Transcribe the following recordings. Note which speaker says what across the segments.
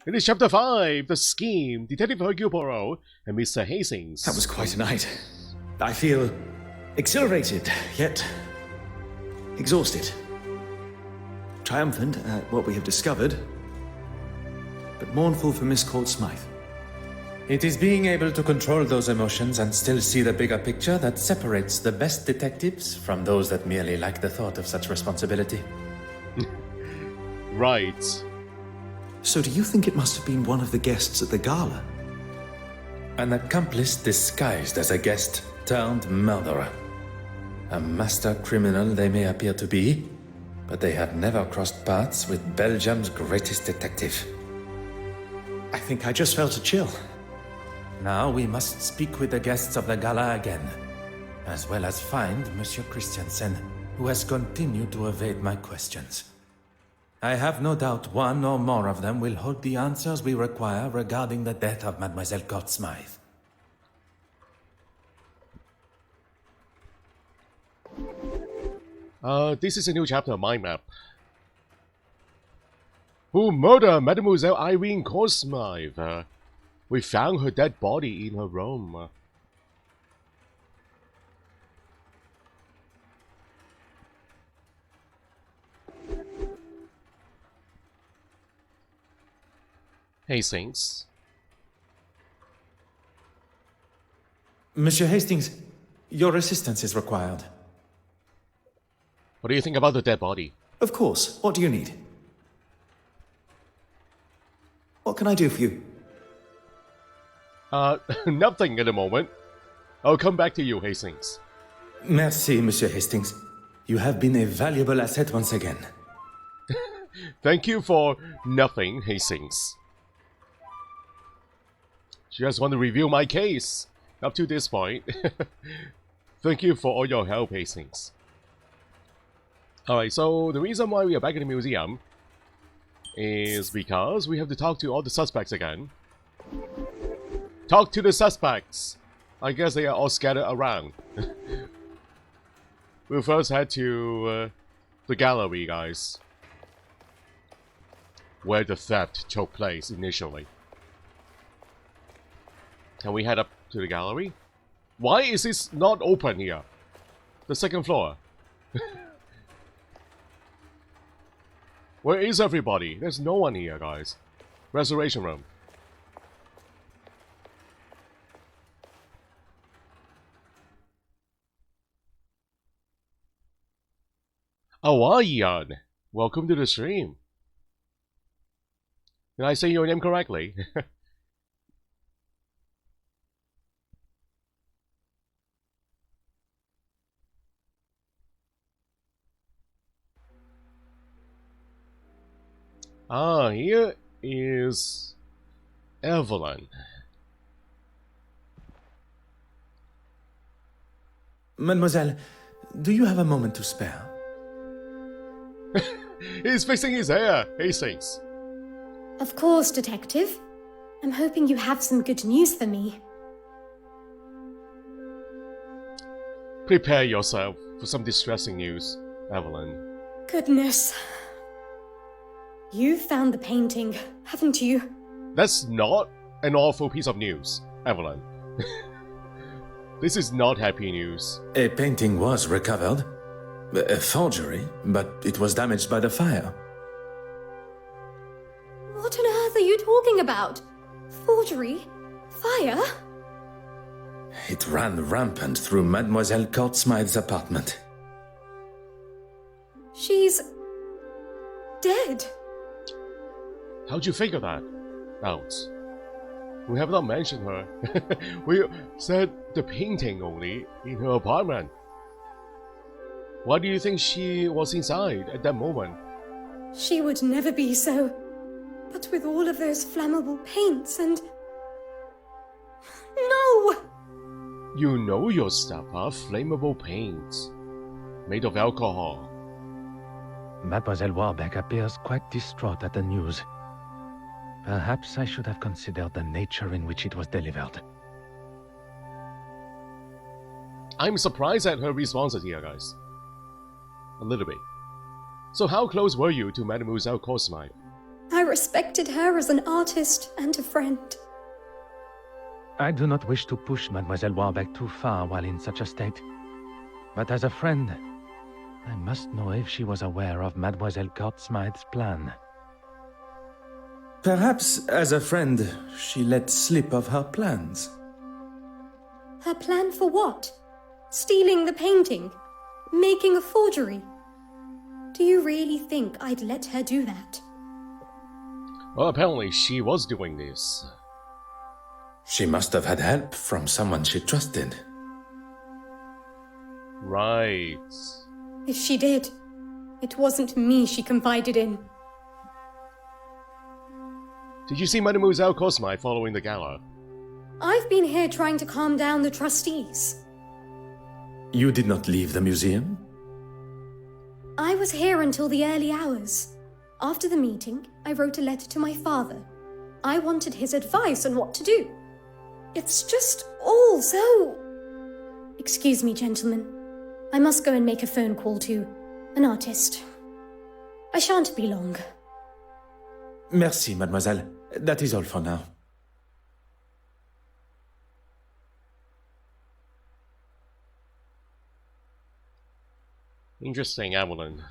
Speaker 1: It is Chapter 5, The Scheme, Detective Hercule Poirot, and Mr. Hastings.
Speaker 2: That was quite a night. I feel exhilarated, yet exhausted. Triumphant at what we have discovered, but mournful for Miss Court Smythe.
Speaker 3: It is being able to control those emotions and still see the bigger picture that separates the best detectives from those that merely like the thought of such responsibility.
Speaker 1: Right.
Speaker 2: So do you think it must have been one of the guests at the gala?
Speaker 3: An accomplice disguised as a guest turned murderer. A master criminal they may appear to be, but they have never crossed paths with Belgium's greatest detective.
Speaker 2: I think I just felt a chill.
Speaker 3: Now we must speak with the guests of the gala again, as well as find Monsieur Christiansen, who has continued to evade my questions. I have no doubt one or more of them will hold the answers we require regarding the death of Mademoiselle Court Smythe.
Speaker 1: This is a new chapter of Mind Map. Who murdered Mademoiselle Irene Court Smythe? We found her dead body in her room. Hastings.
Speaker 3: Monsieur Hastings, your assistance is required.
Speaker 1: What do you think about the dead body?
Speaker 2: Of course. What do you need? What can I do for you?
Speaker 1: Nothing at the moment. I'll come back to you, Hastings.
Speaker 3: Merci, Monsieur Hastings. You have been a valuable asset once again.
Speaker 1: Thank you for nothing, Hastings. Just want to review my case up to this point. Thank you for all your help, Hastings. Alright, so the reason why we are back in the museum is because we have to talk to all the suspects again. Talk to the suspects! I guess they are all scattered around. We'll first head to the gallery, guys. Where the theft took place initially. Can we head up to the gallery? Why is this not open here? The second floor. Where is everybody? There's no one here, guys. Reservation room. Oh, Ian! Welcome to the stream. Did I say your name correctly? Here is Evelyn.
Speaker 3: Mademoiselle, do you have a moment to spare?
Speaker 1: He's fixing his hair, Hastings.
Speaker 4: Of course, Detective. I'm hoping you have some good news for me.
Speaker 1: Prepare yourself for some distressing news, Evelyn.
Speaker 4: Goodness. You found the painting, haven't you?
Speaker 1: That's not an awful piece of news, Evelyn. This is not happy news.
Speaker 3: A painting was recovered. A forgery, but it was damaged by the fire.
Speaker 4: What on earth are you talking about? Forgery? Fire?
Speaker 3: It ran rampant through Mademoiselle Court Smythe's apartment.
Speaker 4: She's... dead.
Speaker 1: How'd you figure that out? We have not mentioned her. We said the painting only in her apartment. Why do you think she was inside at that moment?
Speaker 4: She would never be so. But with all of those flammable paints and... No!
Speaker 1: You know your stuff, huh? Flammable paints. Made of alcohol.
Speaker 5: Mademoiselle Warbeck appears quite distraught at the news. Perhaps I should have considered the nature in which it was delivered.
Speaker 1: I'm surprised at her responses here, guys. A little bit. So how close were you to Mademoiselle Court Smythe?
Speaker 4: I respected her as an artist and a friend.
Speaker 5: I do not wish to push Mademoiselle Warbeck too far while in such a state. But as a friend, I must know if she was aware of Mademoiselle Courtsmith's plan.
Speaker 3: Perhaps, as a friend, she let slip of her plans.
Speaker 4: Her plan for what? Stealing the painting? Making a forgery? Do you really think I'd let her do that?
Speaker 1: Well, apparently she was doing this.
Speaker 3: She must have had help from someone she trusted.
Speaker 1: Right.
Speaker 4: If she did, it wasn't me she confided in.
Speaker 1: Did you see Mademoiselle Courtsmith following the gala?
Speaker 4: I've been here trying to calm down the trustees.
Speaker 3: You did not leave the museum?
Speaker 4: I was here until the early hours. After the meeting, I wrote a letter to my father. I wanted his advice on what to do. It's just all so... Excuse me, gentlemen. I must go and make a phone call to an artist. I shan't be long.
Speaker 3: Merci, mademoiselle. That is all for now.
Speaker 1: Interesting, Evelyn.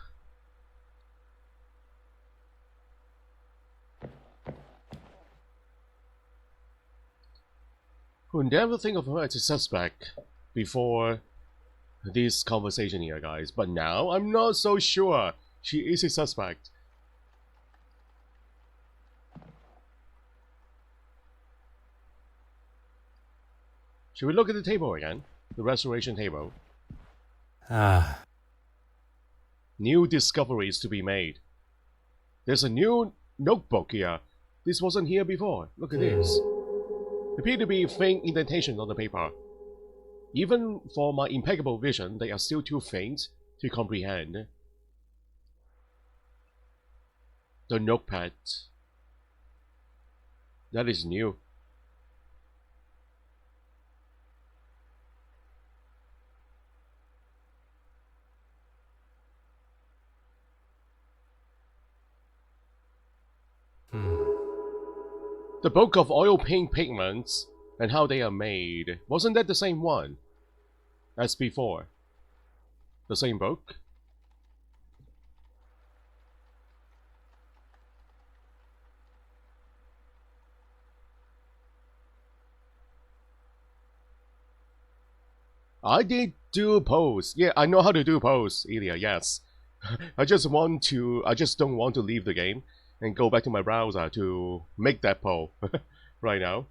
Speaker 1: Who never think of her as a suspect before this conversation here, guys. But now, I'm not so sure she is a suspect. Should we look at the table again? The restoration table. New discoveries to be made. There's a new notebook here. This wasn't here before. Look at this. Appear to be faint indentations on the paper. Even for my impeccable vision, they are still too faint to comprehend. The notepad. That is new. The book of oil paint pigments and how they are made. Wasn't that the same one as before? The same book? I did do pose. Yeah, I know how to do pose, Ilya, yes. I just don't want to leave the game and go back to my browser to make that poll right now.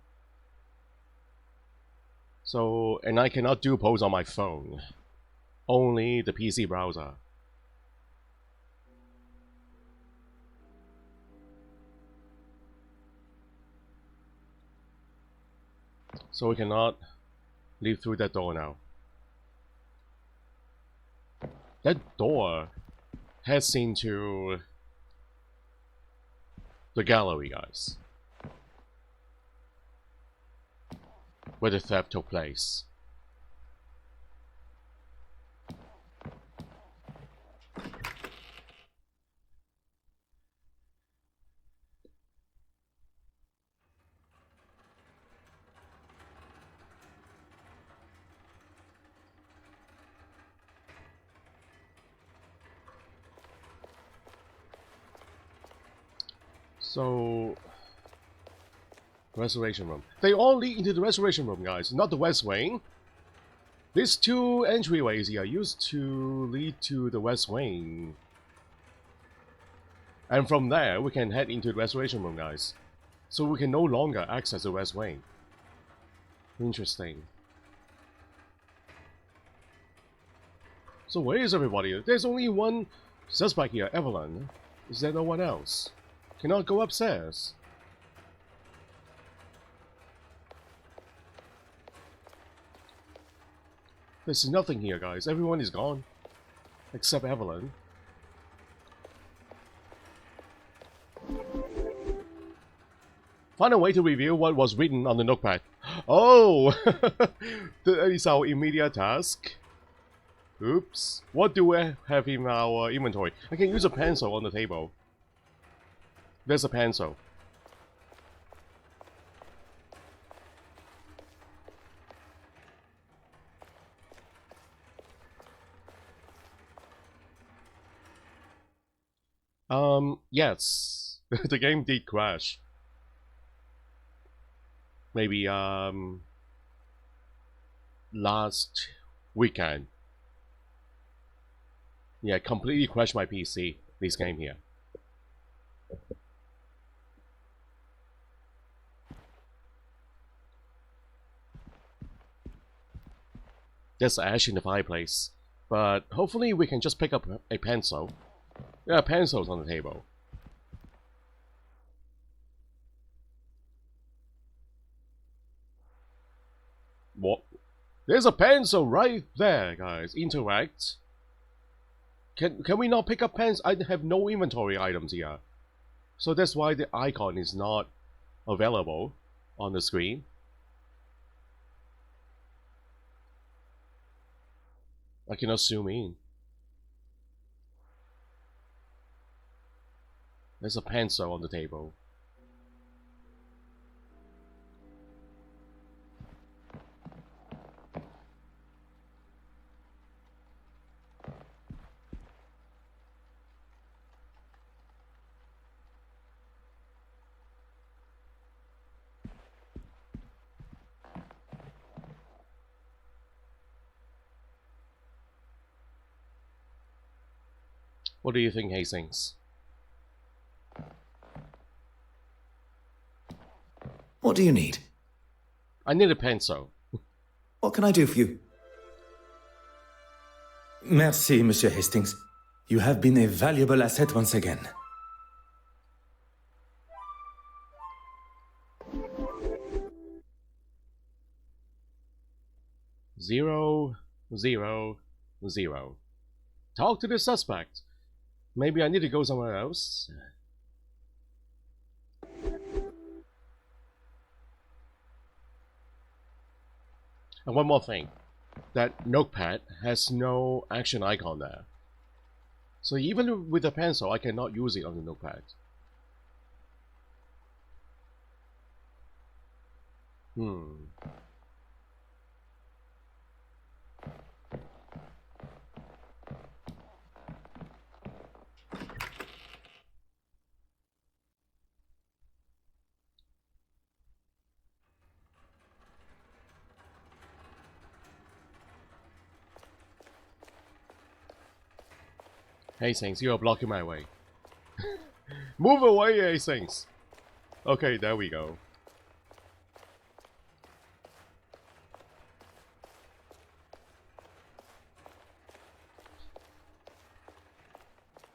Speaker 1: So, and I cannot do pose on my phone. Only the PC browser. So we cannot leave through that door now. That door heads into the gallery, guys, where the theft took place. So, restoration room. They all lead into the restoration room, guys, not the west wing. These two entryways here used to lead to the west wing. And from there, we can head into the restoration room, guys. So we can no longer access the west wing. Interesting. So where is everybody? There's only one suspect here, Evelyn. Is there no one else? Cannot go upstairs. There's nothing here, guys. Everyone is gone. Except Evelyn. Find a way to reveal what was written on the notepad. Oh! That is our immediate task. Oops. What do we have in our inventory? I can use a pencil on the table. there's a pencil. Yes, the game did crash. Maybe last weekend. Yeah, completely crashed my PC, this game here. There's ash in the fireplace, but hopefully we can just pick up a pencil. There are pencils on the table. What? There's a pencil right there, guys. Interact. Can we not pick up pens? I have no inventory items here. So that's why the icon is not available on the screen. I cannot zoom in. There's a pencil on the table. What do you think, Hastings?
Speaker 2: What do you need?
Speaker 1: I need a pencil.
Speaker 2: What can I do for you?
Speaker 3: Merci, Monsieur Hastings. You have been a valuable asset once again.
Speaker 1: Zero, zero, zero. Talk to the suspect. Maybe I need to go somewhere else. And one more thing. That notepad has no action icon there. So even with a pencil, I cannot use it on the notepad. Hastings, you are blocking my way. Move away, Hastings! Okay, there we go.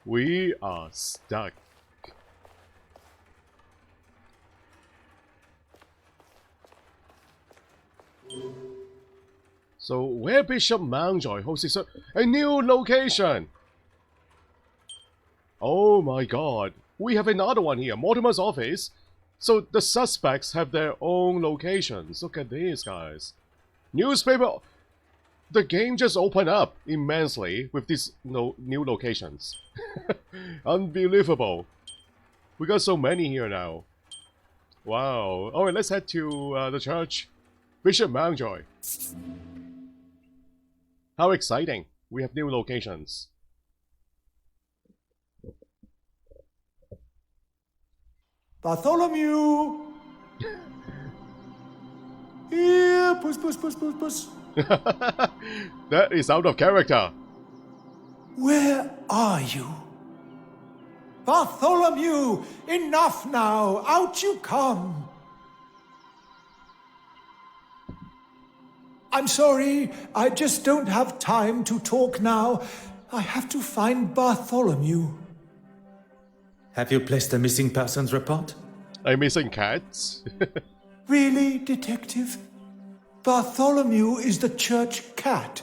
Speaker 1: We are stuck. So, where Bishop Mountjoy hosts a new location? Oh my god. We have another one here, Mortimer's office. So the suspects have their own locations. Look at this, guys. Newspaper. The game just opened up immensely with these new locations. Unbelievable. We got so many here now. Wow. Alright, let's head to the church. Bishop Mountjoy. How exciting. We have new locations.
Speaker 6: Bartholomew! Here, puss, puss, puss, puss, puss.
Speaker 1: That is out of character.
Speaker 6: Where are you? Bartholomew! Enough now! Out you come! I'm sorry, I just don't have time to talk now. I have to find Bartholomew.
Speaker 3: Have you placed a missing persons report?
Speaker 1: I'm missing cats.
Speaker 6: Really, Detective? Bartholomew is the church cat.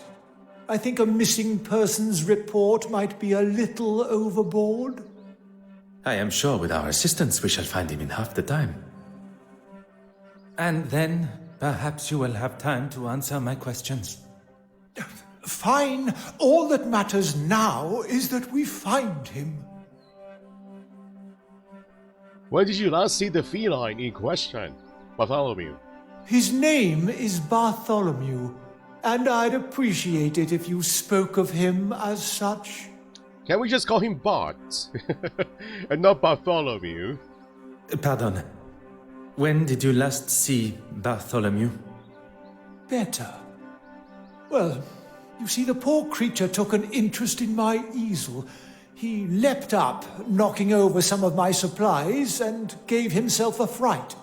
Speaker 6: I think a missing persons report might be a little overboard.
Speaker 3: I am sure with our assistance we shall find him in half the time. And then, perhaps you will have time to answer my questions.
Speaker 6: Fine. All that matters now is that we find him.
Speaker 1: When did you last see the feline in question, Bartholomew?
Speaker 6: His name is Bartholomew, and I'd appreciate it if you spoke of him as such.
Speaker 1: Can we just call him Bart? And not Bartholomew?
Speaker 3: Pardon. When did you last see Bartholomew?
Speaker 6: Better. Well, you see, the poor creature took an interest in my easel. He leapt up, knocking over some of my supplies, and gave himself a fright.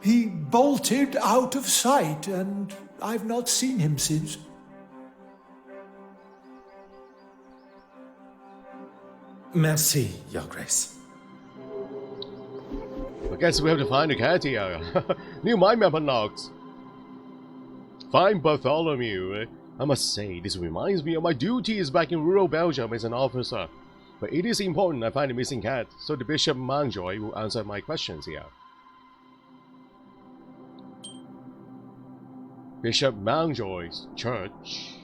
Speaker 6: He bolted out of sight, and I've not seen him since.
Speaker 3: Merci, Your Grace.
Speaker 1: I guess we have to find the cat here. New mind map unlocked. Find Bartholomew. I must say, this reminds me of my duties back in rural Belgium as an officer. But it is important I find the missing cat, so the Bishop Mountjoy will answer my questions here. Bishop Mountjoy's church.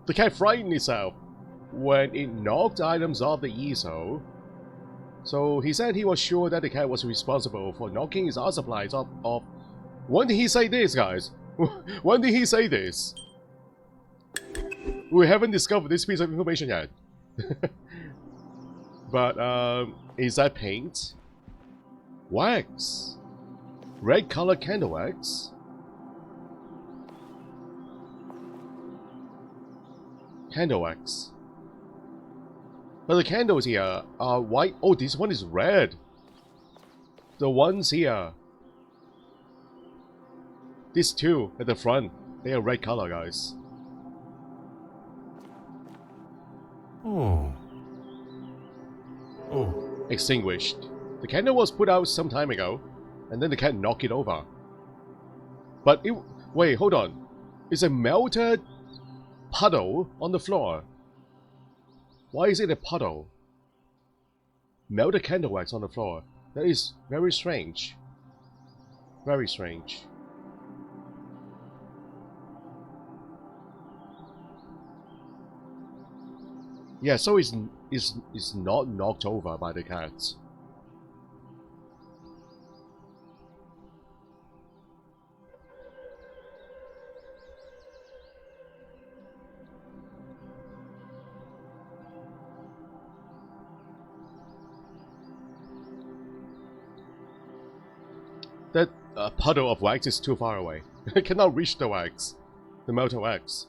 Speaker 1: The cat frightened itself when it knocked items off the easel. So he said he was sure that the cat was responsible for knocking his art supplies off. When did he say this, guys? When did he say this? We haven't discovered this piece of information yet. But, is that paint? Wax? Red color candle wax? Candle wax. But the candles here are white. Oh, this one is red. The ones here. These two at the front, they are red color, guys.
Speaker 7: Oh.
Speaker 1: Extinguished. The candle was put out some time ago, and then the cat knocked it over. But it... Wait, hold on. It's a melted puddle on the floor. Why is it a puddle? Melted candle wax on the floor. That is very strange. Very strange. Yeah, so it's not knocked over by the cats. That puddle of wax is too far away. I cannot reach the wax. The melted wax.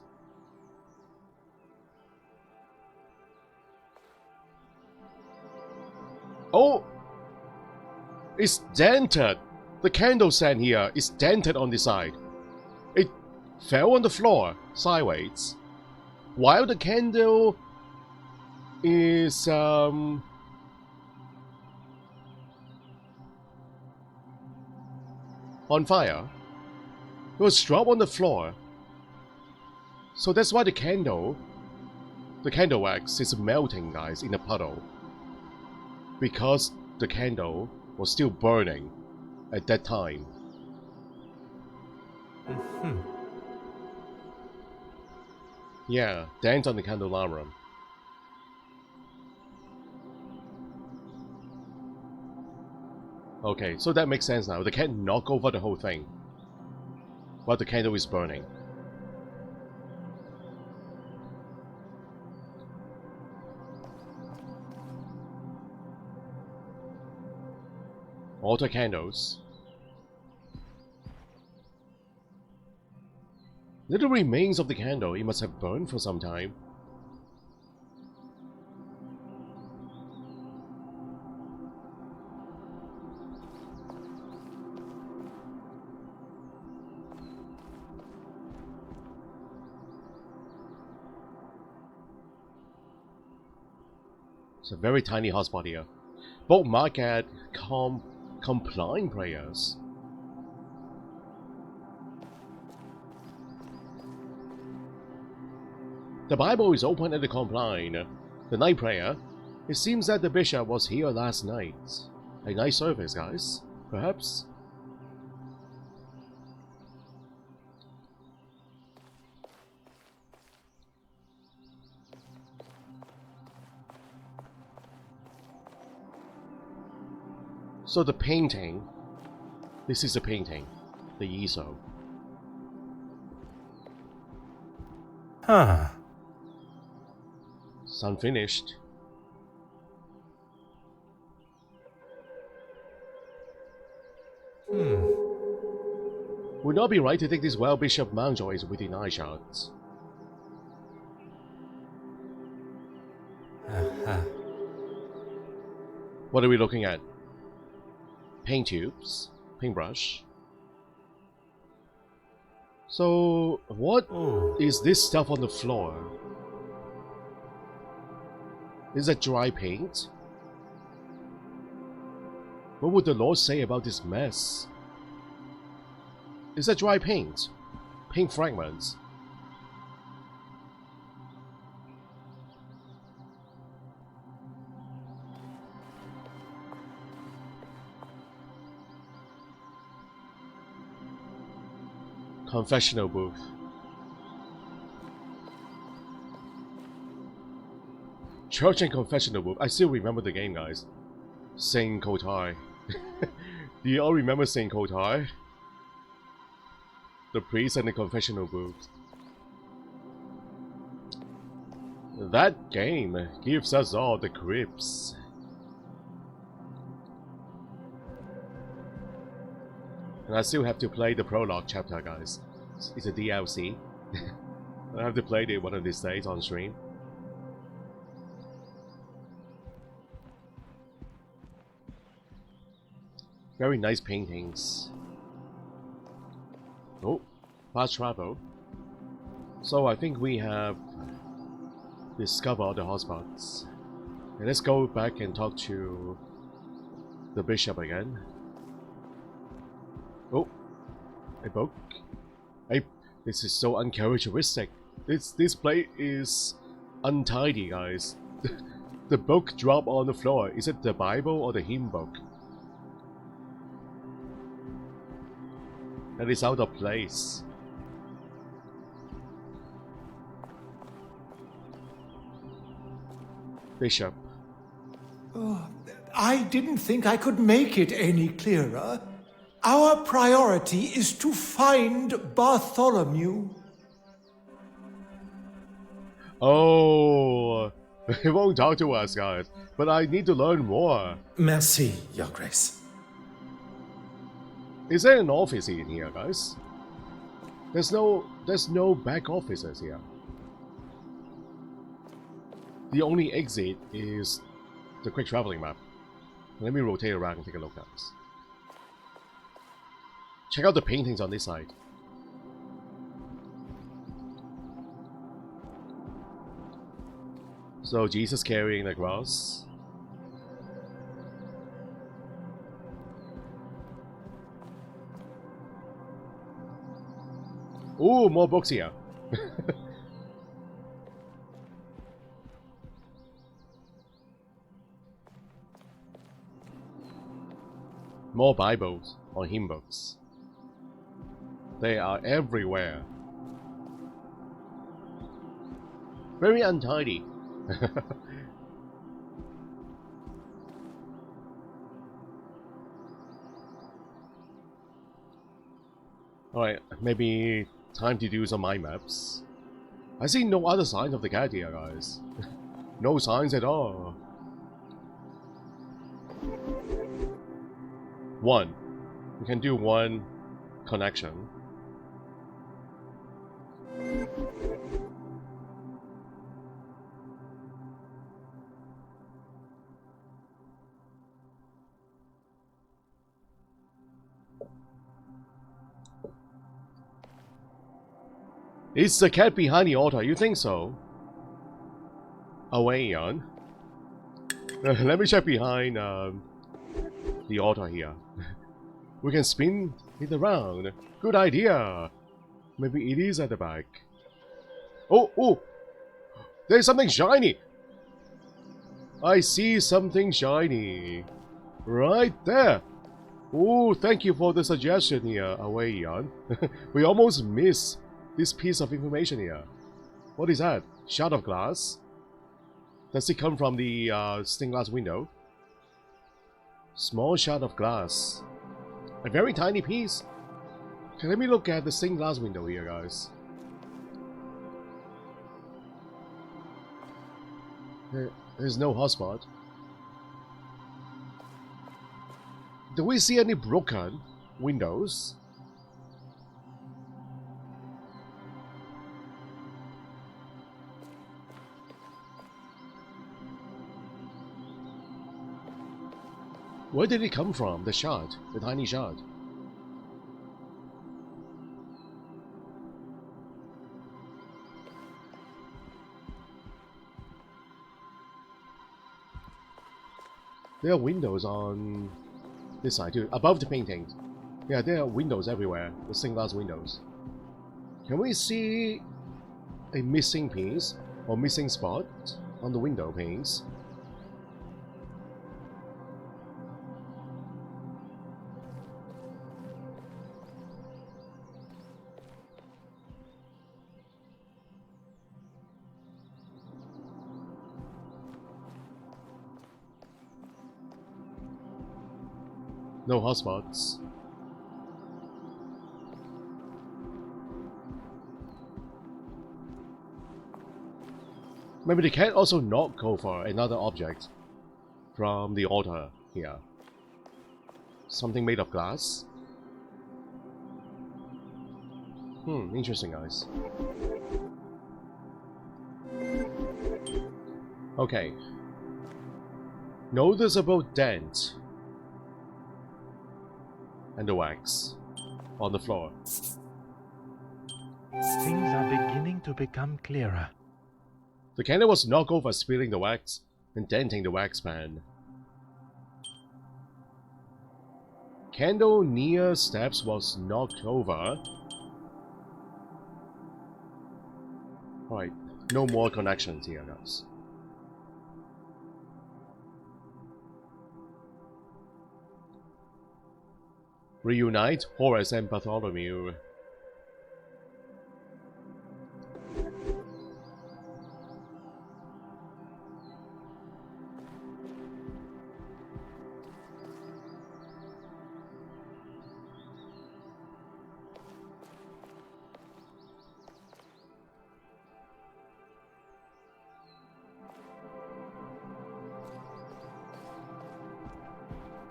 Speaker 1: Oh! It's dented! The candle stand here is dented on the side. It fell on the floor, sideways. While the candle is, on fire. It was dropped on the floor. So that's why the candle wax is melting, guys, in a puddle. Because the candle was still burning at that time. Yeah, dent on the candelabrum. Okay, so that makes sense now. They can't knock over the whole thing while the candle is burning. Altar candles. Little remains of the candle. It must have burned for some time. It's a very tiny hotspot here. Both mark at compline prayers. The Bible is open at the compline. The night prayer. It seems that the bishop was here last night. A nice service, guys. Perhaps? So the painting, this is a painting, the easel.
Speaker 7: Huh.
Speaker 1: It's unfinished. Would not be right to take this while Bishop Mountjoy is within eyeshot. What are we looking at? Paint tubes, paintbrush. So, what is this stuff on the floor? Is that dry paint? What would the Lord say about this mess? Is that dry paint? Paint fragments? Confessional booth. Church and confessional booth. I still remember the game, guys. Saint Kotai. Do you all remember Saint Kotai? The priest and the confessional booth. That game gives us all the creeps. And I still have to play the prologue chapter, guys. It's a DLC. I have to play it one of these days on stream. Very nice paintings. Oh, fast travel. So I think we have discovered the hotspots. And let's go back and talk to the bishop again. Oh, a book. Hey, this is so uncharacteristic. This plate is untidy, guys. The book dropped on the floor. Is it the Bible or the hymn book? That is out of place. Bishop.
Speaker 6: Oh, I didn't think I could make it any clearer. Our priority is to find Bartholomew.
Speaker 1: Oh, he won't talk to us, guys. But I need to learn more.
Speaker 3: Merci, Your Grace.
Speaker 1: Is there an office in here, guys? There's no back offices here. The only exit is the quick traveling map. Let me rotate around and take a look at this. Check out the paintings on this side. So Jesus carrying the cross. Ooh, more books here. More Bibles or hymn books. They are everywhere. Very untidy. Alright, maybe time to do some mind maps. I see no other signs of the cat here, guys. No signs at all. One. We can do one connection. It's the cat behind the altar, you think so? Away on. Let me check behind the altar here. We can spin it around. Good idea. Maybe it is at the back. Oh, oh! There's something shiny! I see something shiny. Right there. Oh, thank you for the suggestion here, Away Yan. We almost missed this piece of information here. What is that? Shard of glass? Does it come from the stained glass window? Small shard of glass. A very tiny piece. Okay, let me look at the stained glass window here, guys. There's no hotspot. Do we see any broken windows? Where did it come from? The shard, the tiny shard. There are windows on this side too, above the painting. Yeah, there are windows everywhere, the stained glass windows. Can we see a missing piece or missing spot on the window panes? No hotspots. Maybe they can also knock over another object from the altar here. Something made of glass. Interesting, guys. Okay. Noticeable dent and the wax on the floor.
Speaker 5: Things are beginning to become clearer.
Speaker 1: The candle was knocked over, spilling the wax and denting the wax pan. Candle near steps was knocked over. Alright, no more connections here, guys. Reunite Horace and Bartholomew.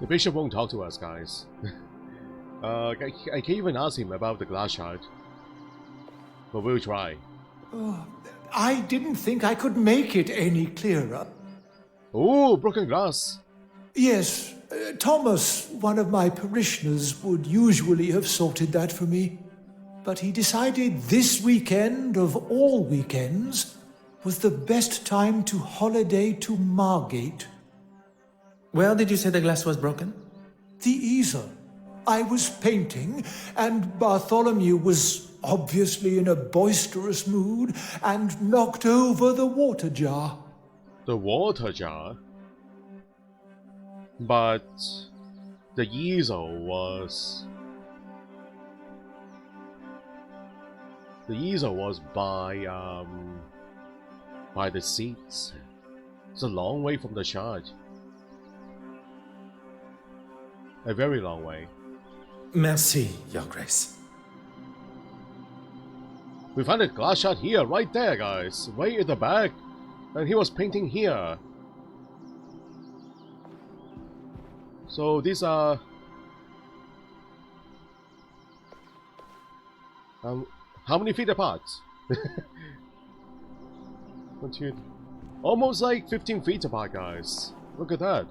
Speaker 1: The bishop won't talk to us, guys. I can't even ask him about the glass shard. But we'll try.
Speaker 6: I didn't think I could make it any clearer.
Speaker 1: Oh, broken glass.
Speaker 6: Yes, Thomas, one of my parishioners, would usually have sorted that for me. But he decided this weekend, of all weekends, was the best time to holiday to Margate.
Speaker 3: Well, did you say the glass was broken?
Speaker 6: The easel. I was painting, and Bartholomew was obviously in a boisterous mood and knocked over the water jar.
Speaker 1: The water jar? But the easel was... The easel was by the seats. It's a long way from the shard. A very long way.
Speaker 3: Merci, Your Grace.
Speaker 1: We found a glass shard here, right there, guys. Way at the back. And he was painting here. So these are... how many feet apart? Almost like 15 feet apart, guys. Look at that.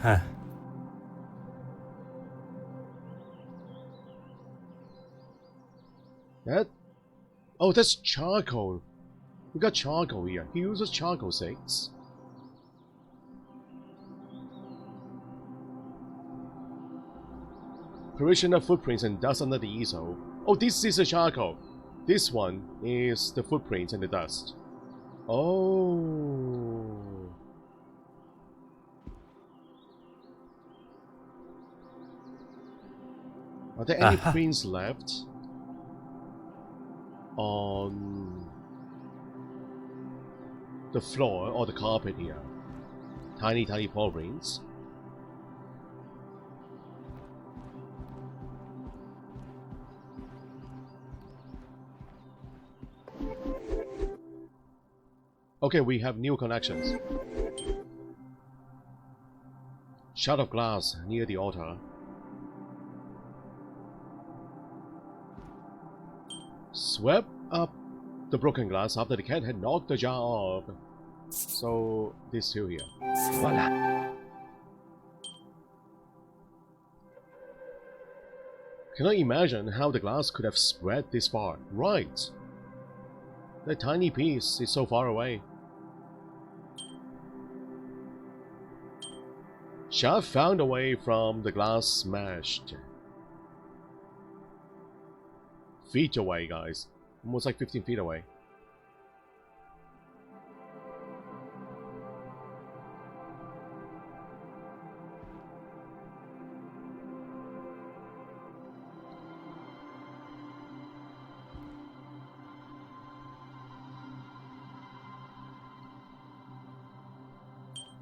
Speaker 7: Huh.
Speaker 1: That? Oh, that's charcoal. We got charcoal here. He uses charcoal sticks. Parishioner footprints and dust under the easel. Oh, this is a charcoal. This one is the footprints and the dust. Oh. Are there any prints left? on the floor or the carpet here. Tiny paw prints. Okay, we have new connections. Shard of glass near the altar. Swept up the broken glass after the cat had knocked the jar off. So, these two here.
Speaker 5: Voila.
Speaker 1: Cannot imagine how the glass could have spread this far. Right. That tiny piece is so far away. Shard found a way from the glass smashed. Feet away, guys. Almost like 15 feet away.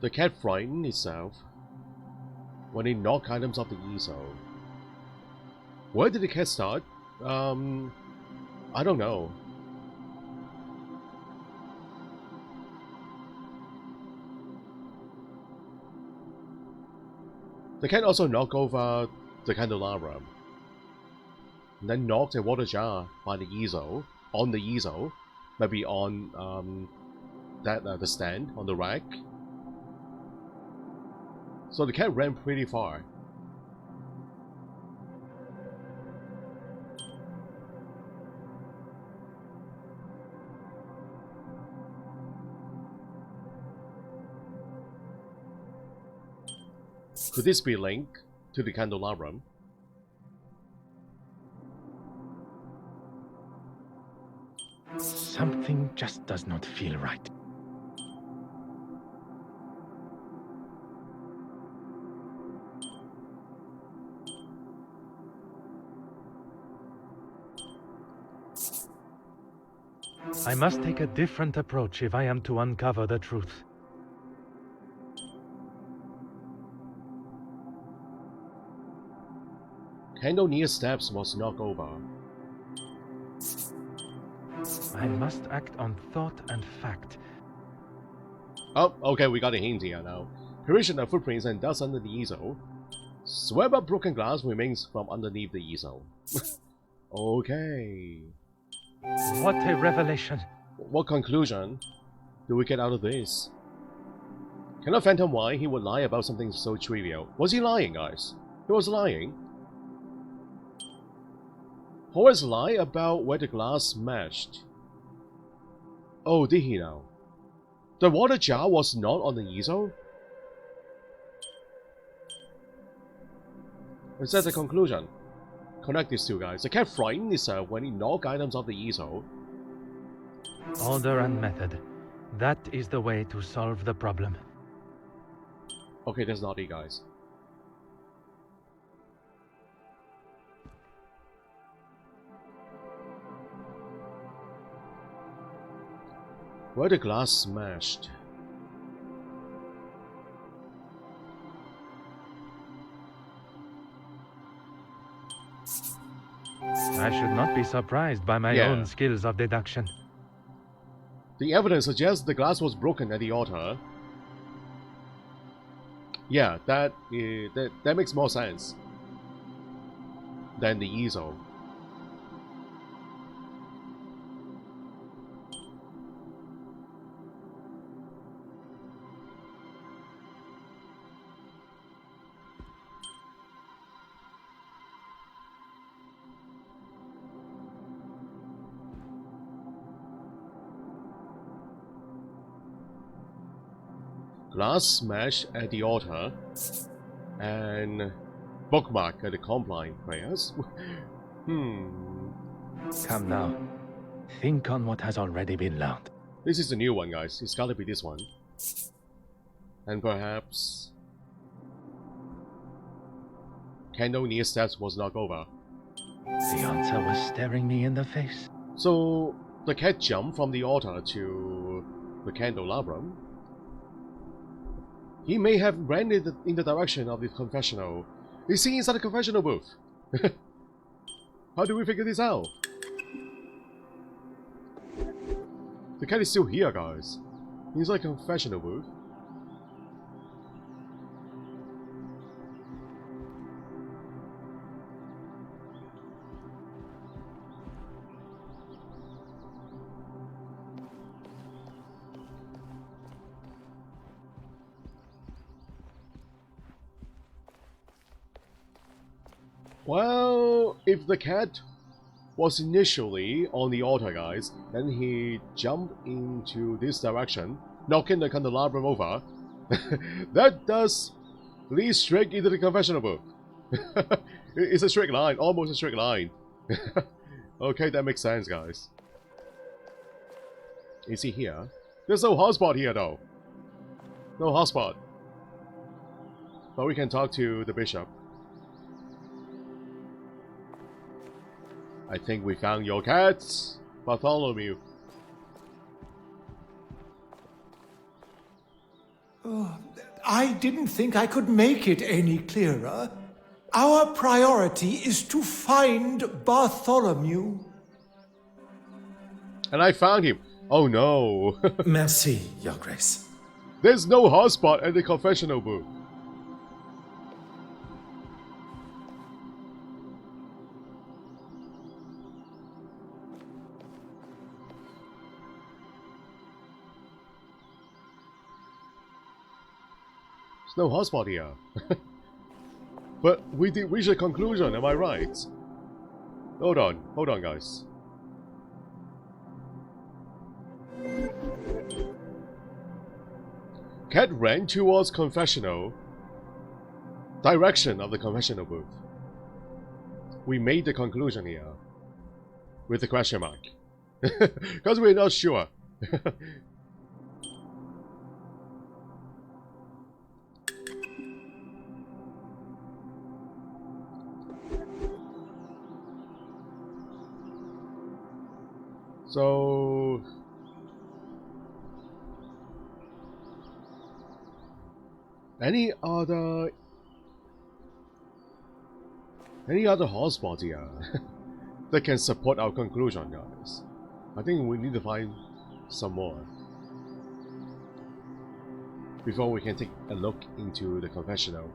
Speaker 1: The cat frightened itself when it knocked items off the easel. Where did the cat start? I don't know. The cat also knocked over the candelabra, and then knocked a water jar by the easel, on the easel, maybe on the stand, on the rack. So the cat ran pretty far. Could this be linked to the candelabrum?
Speaker 5: Something just does not feel right. I must take a different approach if I am to uncover the truth.
Speaker 1: Candle near steps was knocked over.
Speaker 5: I must act on thought and fact.
Speaker 1: Oh, okay, we got a hint here now. Parishioner footprints and dust under the easel. Swept up broken glass remains from underneath the easel. Okay.
Speaker 5: What a revelation!
Speaker 1: What conclusion do we get out of this? Cannot fathom why he would lie about something so trivial. Was he lying, guys? He was lying. Horace lied about where the glass smashed. Oh, did he now? The water jar was not on the easel? Is that the conclusion? Connect these two guys. The cat frightened itself when he knocked items off the easel.
Speaker 5: Order and method. That is the way to solve the problem.
Speaker 1: Okay, that's naughty, guys. Where the glass smashed.
Speaker 5: I should not be surprised by my own skills of deduction.
Speaker 1: The evidence suggests the glass was broken at the altar. Yeah, that makes more sense than the easel. Glass smash at the altar, and bookmark at the compline prayers.
Speaker 5: Come now. Think on what has already been learned.
Speaker 1: This is the new one, guys. It's gotta be this one. And perhaps... Candle near steps was knocked over.
Speaker 5: The answer was staring me in the face.
Speaker 1: So the cat jumped from the altar to the candelabrum. He may have ran in the direction of the confessional. Is he inside the confessional booth? How do we figure this out? The cat is still here, guys. Inside the confessional booth. Well, if the cat was initially on the altar, guys, then he jumped into this direction, knocking the candelabrum over. That does lead straight into the confessional booth. It's a straight line, almost a straight line. Okay, that makes sense, guys. Is he here? There's no hotspot here, though. No hotspot. But we can talk to the bishop. I think we found your cat, Bartholomew.
Speaker 6: I didn't think I could make it any clearer. Our priority is to find Bartholomew.
Speaker 1: And I found him. Oh no.
Speaker 3: Merci, Your Grace.
Speaker 1: There's no hotspot at the confessional booth. No hotspot here. But we did reach a conclusion, am I right? Hold on guys. Cat ran towards confessional. Direction of the confessional booth. We made the conclusion here. With the question mark. Because we're not sure. So any other hotspots here that can support our conclusion, guys? I think we need to find some more before we can take a look into the confessional.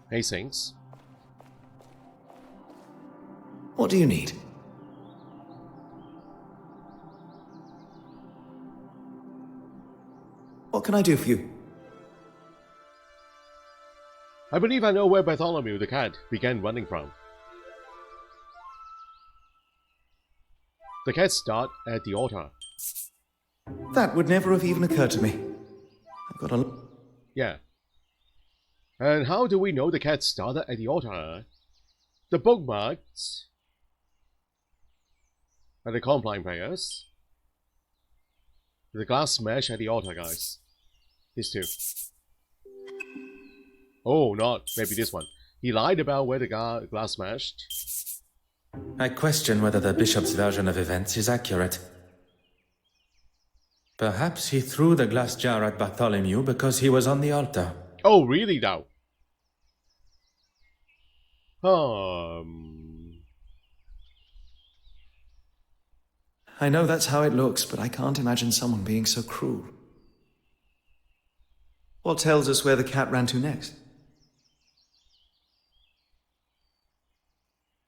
Speaker 1: Hey, Saints.
Speaker 2: What do you need? What can I do for you?
Speaker 1: I believe I know where Bartholomew the cat began running from. The cat started at the altar.
Speaker 2: That would never have even occurred to me. I've got a...
Speaker 1: Yeah. And how do we know the cat started at the altar? The bookmarks and the compline players. The glass smash at the altar, guys. These two. Oh, not maybe this one. He lied about where the glass smashed.
Speaker 3: I question whether the bishop's version of events is accurate. Perhaps he threw the glass jar at Bartholomew because he was on the altar.
Speaker 1: Oh, really now?
Speaker 2: I know that's how it looks, but I can't imagine someone being so cruel. What tells us where the cat ran to next?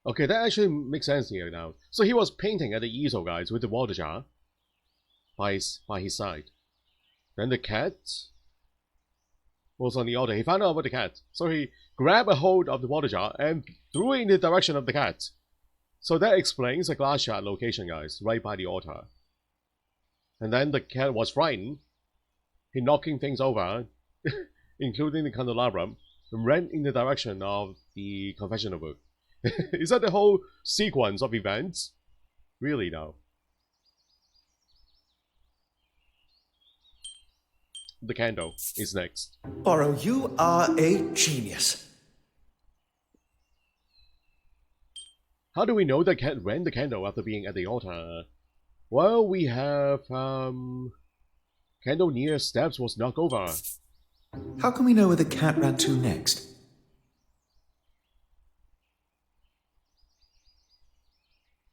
Speaker 1: Okay, that actually makes sense here now. So he was painting at the easel, guys, with the water jar by his side. Then the cat was on the altar. He found out about the cat. So he grabbed a hold of the water jar and threw it in the direction of the cat. So that explains the glass jar location, guys, right by the altar. And then the cat was frightened. He knocking things over, including the candelabrum, and ran in the direction of the confessional book. Is that the whole sequence of events? Really now? the candle is next.
Speaker 2: Poirot, you are a genius.
Speaker 1: How do we know the cat ran the candle after being at the altar? Well, we have candle near steps was knocked over.
Speaker 2: How can we know where the cat ran to next?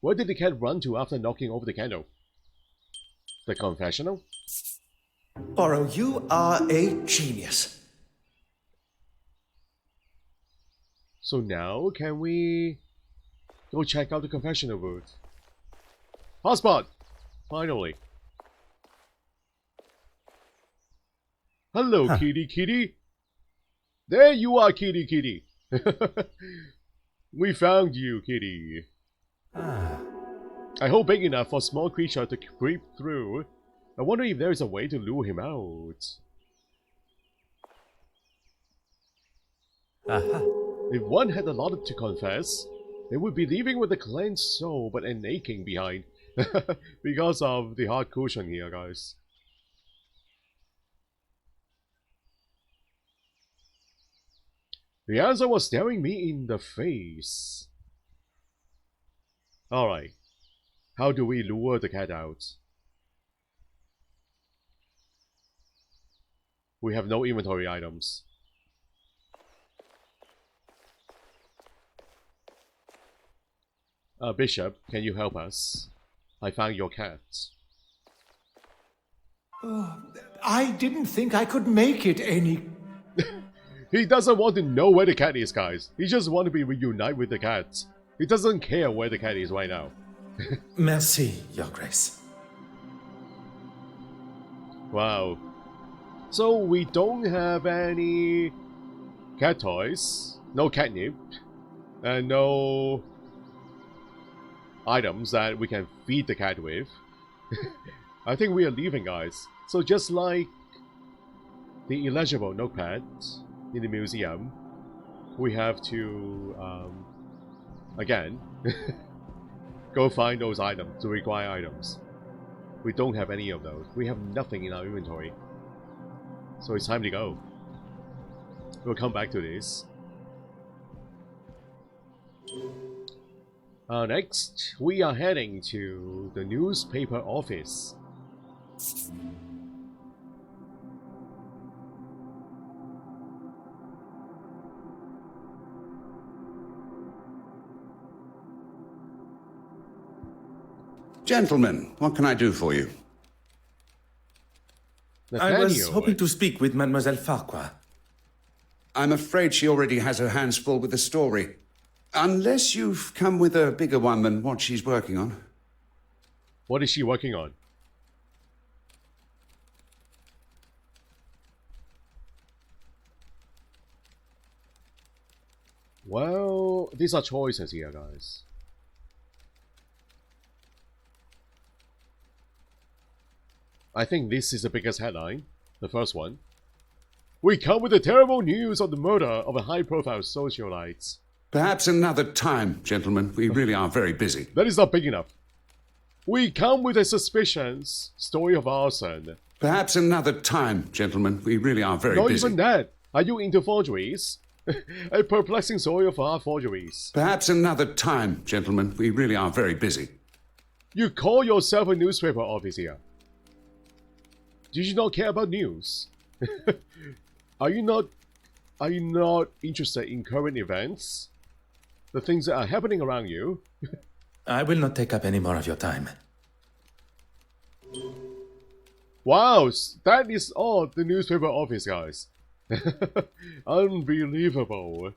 Speaker 1: Where did the cat run to after knocking over the candle? The confessional?
Speaker 2: Poirot, you are a genius.
Speaker 1: So now, can we go check out the confessional booth? Hotspot! Finally. Hello, kitty kitty. There you are, kitty kitty. We found you, kitty. I hope big enough for a small creature to creep through. I wonder if there is a way to lure him out. If one had a lot to confess, they would be leaving with a cleansed soul but an aching behind. Because of the hard cushion here, guys. The answer was staring me in the face. Alright. How do we lure the cat out? We have no inventory items. Bishop, can you help us? I found your cat.
Speaker 6: I didn't think I could make it any...
Speaker 1: He doesn't want to know where the cat is, guys. He just wants to be reunited with the cat. He doesn't care where the cat is right now.
Speaker 3: Merci, Your Grace.
Speaker 1: Wow. So we don't have any cat toys, no catnip, and no items that we can feed the cat with. I think we are leaving, guys. So just like the illegible notepad in the museum, we have to, again, go find those items, the required items. We don't have any of those. We have nothing in our inventory. So it's time to go. We'll come back to this. Next, we are heading to the newspaper office.
Speaker 8: Gentlemen, what can I do for you?
Speaker 3: I was
Speaker 1: Nathaniel,
Speaker 3: hoping to speak with Mademoiselle Farquhar.
Speaker 8: I'm afraid she already has her hands full with the story. Unless you've come with a bigger one than what she's working on.
Speaker 1: What is she working on? Well, these are choices here, guys. I think this is the biggest headline. The first one. We come with the terrible news of the murder of a high-profile socialite.
Speaker 8: Perhaps another time, gentlemen. We really are very busy.
Speaker 1: That is not big enough. We come with a suspicions story of arson.
Speaker 8: Perhaps another time, gentlemen. We really are very
Speaker 1: Not
Speaker 8: busy.
Speaker 1: even that. Are you into forgeries? A perplexing story of art forgeries.
Speaker 8: Perhaps another time, gentlemen. We really are very busy.
Speaker 1: You call yourself a newspaper officer. Do you not care about news? Are you not interested in current events? The things that are happening around you?
Speaker 3: I will not take up any more of your time.
Speaker 1: Wow, that is all the newspaper office, guys. Unbelievable.